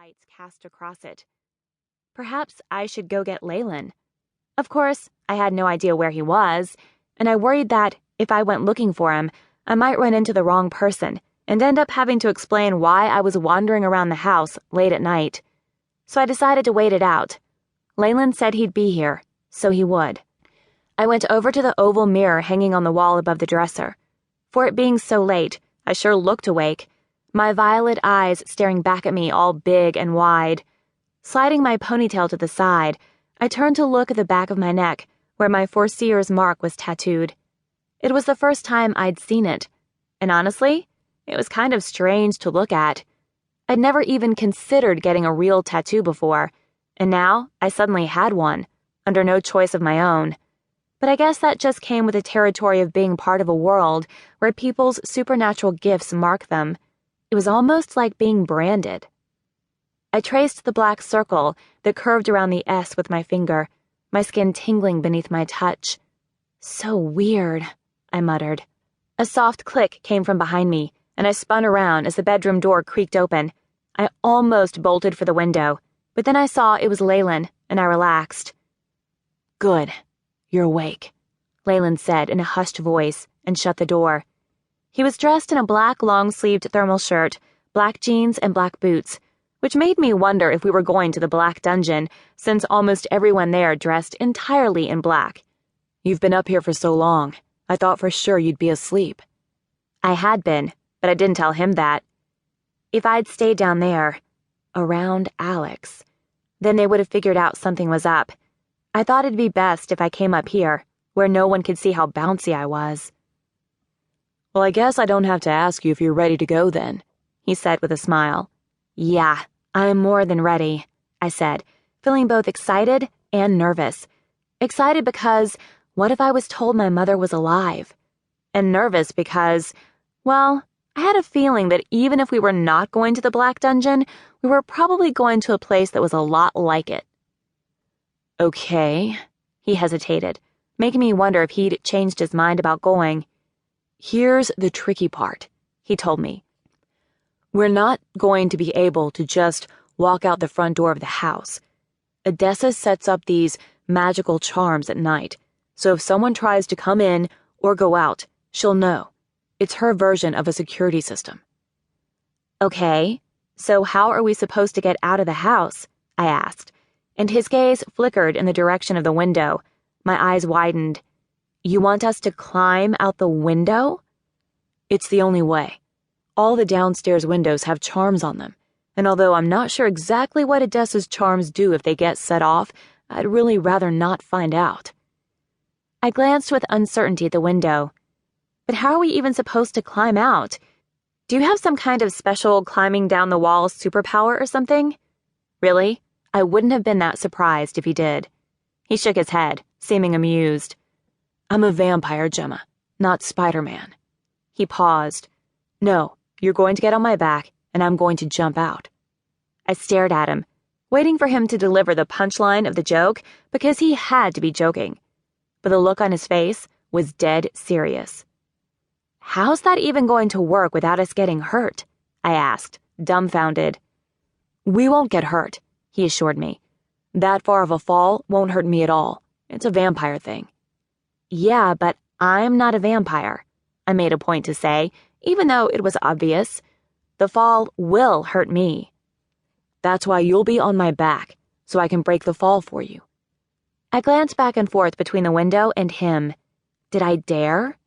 lights cast across it. Perhaps I should go get Leyland. Of course, I had no idea where he was, and I worried that if I went looking for him, I might run into the wrong person and end up having to explain why I was wandering around the house late at night. So I decided to wait it out. Leyland said he'd be here, so he would. I went over to the oval mirror hanging on the wall above the dresser. For it being so late, I sure looked awake, my violet eyes staring back at me all big and wide. Sliding my ponytail to the side, I turned to look at the back of my neck, where my Foreseer's mark was tattooed. It was the first time I'd seen it, and honestly, it was kind of strange to look at. I'd never even considered getting a real tattoo before, and now I suddenly had one, under no choice of my own. But I guess that just came with the territory of being part of a world where people's supernatural gifts mark them. It was almost like being branded. I traced the black circle that curved around the S with my finger, my skin tingling beneath my touch. So weird, I muttered. A soft click came from behind me, and I spun around as the bedroom door creaked open. I almost bolted for the window, but then I saw it was Leyland, and I relaxed. "Good. You're awake," Leyland said in a hushed voice, and shut the door. He was dressed in a black long-sleeved thermal shirt, black jeans, and black boots, which made me wonder if we were going to the Black Dungeon, since almost everyone there dressed entirely in black. "You've been up here for so long, I thought for sure you'd be asleep." I had been, but I didn't tell him that. If I'd stayed down there, around Alex, then they would have figured out something was up. I thought it'd be best if I came up here, where no one could see how bouncy I was. "Well, I guess I don't have to ask you if you're ready to go then," he said with a smile. "Yeah, I am more than ready," I said, feeling both excited and nervous. Excited because, what if I was told my mother was alive? And nervous because, well, I had a feeling that even if we were not going to the Black Dungeon, we were probably going to a place that was a lot like it. "Okay," he hesitated, making me wonder if he'd changed his mind about going. "Here's the tricky part," he told me. "We're not going to be able to just walk out the front door of the house. Odessa sets up these magical charms at night, so if someone tries to come in or go out, she'll know. It's her version of a security system." "Okay, so how are we supposed to get out of the house?" I asked, and his gaze flickered in the direction of the window. My eyes widened. "You want us to climb out the window?" "It's the only way. All the downstairs windows have charms on them, and although I'm not sure exactly what Odessa's charms do if they get set off, I'd really rather not find out." I glanced with uncertainty at the window. "But how are we even supposed to climb out? Do you have some kind of special climbing down the wall superpower or something?" "Really? I wouldn't have been that surprised if he did." He shook his head, seeming amused. "I'm a vampire, Gemma, not Spider-Man." He paused. "No, you're going to get on my back, and I'm going to jump out." I stared at him, waiting for him to deliver the punchline of the joke because he had to be joking. But the look on his face was dead serious. "How's that even going to work without us getting hurt?" I asked, dumbfounded. "We won't get hurt," he assured me. "That far of a fall won't hurt me at all. It's a vampire thing." "Yeah, but I'm not a vampire," I made a point to say, even though it was obvious. "The fall will hurt me." "That's why you'll be on my back, so I can break the fall for you." I glanced back and forth between the window and him. Did I dare?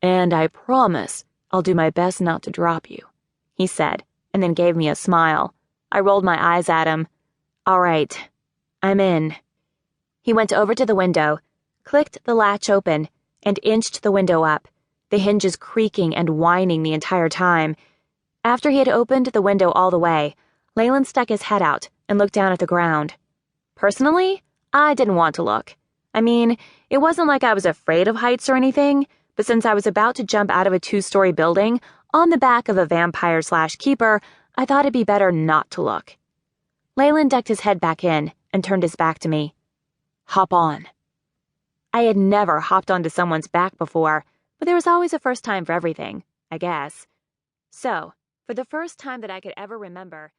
"And I promise I'll do my best not to drop you," he said, and then gave me a smile. I rolled my eyes at him. "All right, I'm in." He went over to the window, clicked the latch open, and inched the window up, the hinges creaking and whining the entire time. After he had opened the window all the way, Leyland stuck his head out and looked down at the ground. Personally, I didn't want to look. I mean, it wasn't like I was afraid of heights or anything, but since I was about to jump out of a 2-story building on the back of a vampire/keeper, I thought it'd be better not to look. Leyland ducked his head back in and turned his back to me. "Hop on." I had never hopped onto someone's back before, but there was always a first time for everything, I guess. So, for the first time that I could ever remember,